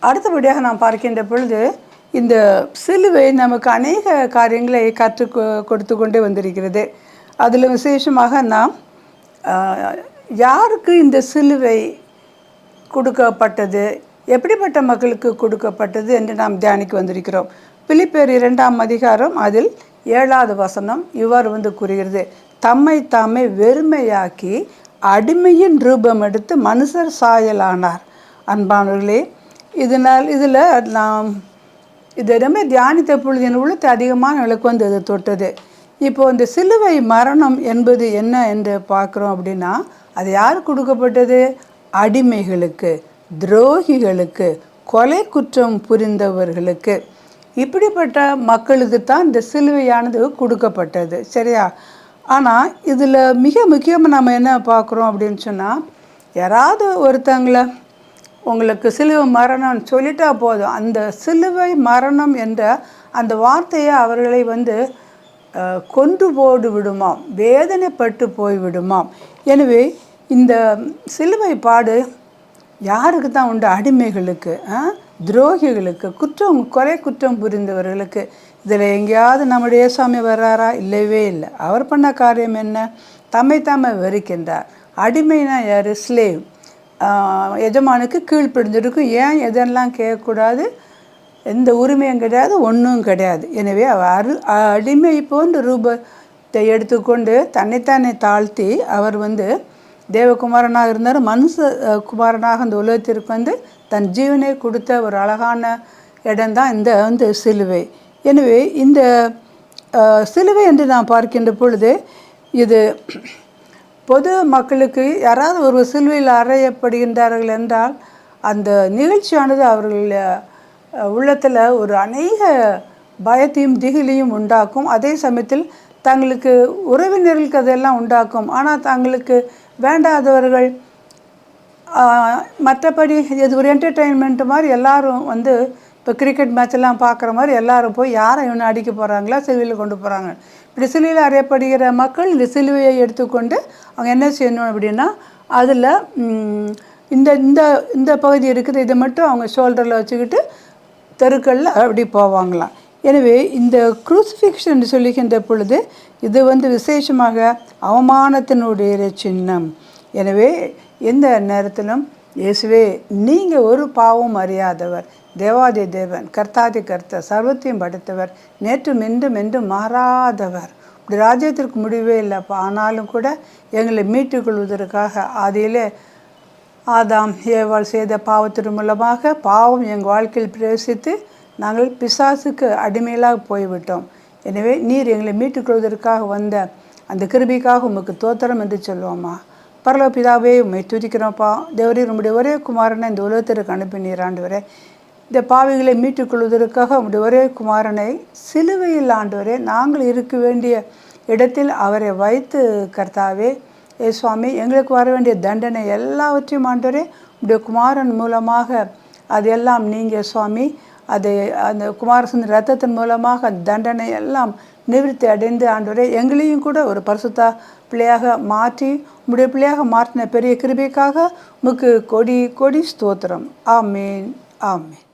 அடுத்தபடியாக நாம் பார்க்கின்ற பொழுது இந்த சிலுவை நமக்கு அநேக காரியங்களை கற்றுக் கொடுத்து கொண்டே வந்திருக்கிறது. அதில் விசேஷமாக நாம் யாருக்கு இந்த சிலுவை கொடுக்கப்பட்டது, எப்படிப்பட்ட மக்களுக்கு கொடுக்கப்பட்டது என்று நாம் தியானிக்க வந்திருக்கிறோம். பிலிப்பியர் 2ஆம் அதிகாரம் அதில் 7வது வசனம் இவ்வாறு கூறுகிறது, தம்மை தாமே வெறுமையாக்கி அடிமையின் ரூபம் எடுத்து மனுஷர் சாயலானார். அன்பானவர்களே, இதில் நாம் இதை ரொம்ப தியானித்த பொழுது என் உள்ளத்தை அதிகமான எனக்கு அது தொட்டது. இப்போது இந்த சிலுவை மரணம் என்பது என்ன என்று பார்க்குறோம் அப்படின்னா, அது யார் கொடுக்கப்பட்டது? அடிமைகளுக்கு, துரோகிகளுக்கு, கொலை குற்றம் புரிந்தவர்களுக்கு, இப்படிப்பட்ட மக்களுக்கு தான் இந்த சிலுவையானது கொடுக்கப்பட்டது. சரியா? ஆனால் இதில் மிக முக்கியமாக நம்ம என்ன பார்க்குறோம் அப்படின்னு சொன்னால், யாராவது ஒருத்தங்களை உங்களுக்கு சிலுவை மரணம் சொல்லிட்டா போதும், அந்த சிலுவை மரணம் என்ற அந்த வார்த்தையை அவர்களை கொண்டு போடு விடுமாம், வேதனைப்பட்டு போய்விடுமாம். எனவே இந்த சிலுவை பாடு யாருக்கு தான் உண்டு? அடிமைகளுக்கு, துரோகிகளுக்கு, கொலை குற்றம் புரிந்தவர்களுக்கு. இதில் எங்கேயாவது நம்முடைய இயேசுசாமி வர்றாரா? இல்லவே இல்லை. அவர் பண்ண காரியம் என்ன? தம்மை தாமே வெறுக்கின்றார். அடிமைனா யார்? ஸ்லேவ். எஜமானுக்கு கீழ்ப்படிஞ்சிருக்கும். ஏன் எதெல்லாம் கேட்கக்கூடாது, எந்த உரிமையும் கிடையாது, ஒன்றும் கிடையாது. எனவே அவர் அடிமை போன்ற ரூபத்தை எடுத்துக்கொண்டு தன்னைத்தானே தாழ்த்தி அவர் தேவகுமாரனாக இருந்தார். மனுஷ குமாரனாக அந்த உலகத்திற்கு தன் ஜீவனை கொடுத்த ஒரு அழகான இடம்தான் இந்த சிலுவை. எனவே இந்த சிலுவை என்று நான் பார்க்கின்ற பொழுது, இது பொது மக்களுக்கு யாராவது ஒரு சிலுவையில் அறையப்படுகின்றார்கள் என்றால் அந்த நிகழ்ச்சியானது அவர்கள் உள்ளத்தில் ஒரு அநேக பயத்தையும் திகிலையும் உண்டாக்கும். அதே சமயத்தில் தங்களுக்கு உறவினர்களுக்கு அதெல்லாம் உண்டாக்கும். ஆனால் தங்களுக்கு வேண்டாதவர்கள் மற்றபடி இது ஒரு என்டர்டெயின்மெண்ட் மாதிரி எல்லாரும் இப்போ கிரிக்கெட் மேட்செல்லாம் பார்க்குற மாதிரி எல்லாரும் போய் யாரை இவனை அடிக்க போகிறாங்களா, சிலுவையில் கொண்டு போகிறாங்க. இப்படி சிலுவையில் அறையப்படுகிற மக்கள் இந்த சிலுவையை எடுத்துக்கொண்டு அவங்க என்ன செய்யணும் அப்படின்னா, அதில் இந்த இந்த இந்த பகுதி இருக்குது, இதை மட்டும் அவங்க ஷோல்டரில் வச்சுக்கிட்டு தெருக்களில் அப்படி போவாங்களாம். எனவே இந்த குரூசிஃபிக்ஷன் சொல்லுகின்ற பொழுது இது விசேஷமாக அவமானத்தினுடைய சின்னம். எனவே எந்த நேரத்திலும் இயேசுவே நீங்கள் ஒரு பாவம் அறியாதவர், தேவாதி தேவன், கர்த்தாதி கர்த்தர், சர்வத்தையும் படைத்தவர், நேற்றும் இன்றும் என்றும் மாறாதவர், இப்படி ராஜ்யத்திற்கு முடிவே இல்லைப்பா. ஆனாலும் கூட எங்களை மீட்டுக்கொள்வதற்காக ஆதியிலே ஆதாம் ஏவாள் செய்த பாவத்தின் மூலமாக பாவம் எங்கள் வாழ்க்கையில் பிரவேசித்து நாங்கள் பிசாசுக்கு அடிமையிலாக போய்விட்டோம். எனவே நீர் எங்களை மீட்டுக்கொள்வதற்காக வந்த அந்த கிருபைக்காக உமக்கு தோத்திரம் என்று சொல்லுவோம்மா. பரலோக பிதாவே, உம்மை துதிக்கிறோம்ப்பா. தேவரீர் உம்முடைய ஒரே குமாரனை இந்த உலகத்திற்கு அனுப்பினீர். ஆண்டவரே, இந்த பாவிகளை மீட்டுக்கொள்வதற்காக உம்முடைய ஒரே குமாரனை சிலுவையில் ஆண்டவரே நாங்கள் இருக்க வேண்டிய இடத்தில் அவரை வைத்து கர்த்தாவே சுவாமி எங்களுக்கு வர வேண்டிய தண்டனை எல்லாவற்றையும் ஆண்டவரே உம்முடைய குமாரன் மூலமாக அதெல்லாம் நீங்கள் சுவாமி அதை அந்த குமாரசன் ரத்தத்தின் மூலமாக தண்டனை எல்லாம் நிவர்த்தி அடைந்து ஆண்டவரே எங்களையும் கூட ஒரு பரிசுத்த பிள்ளையாக மாற்றி உம்முடைய பிள்ளையாக மாற்றின பெரிய கிருபைக்காக உமக்கு கொடி கொடி ஸ்தோத்திரம். ஆமேன், ஆமேன்.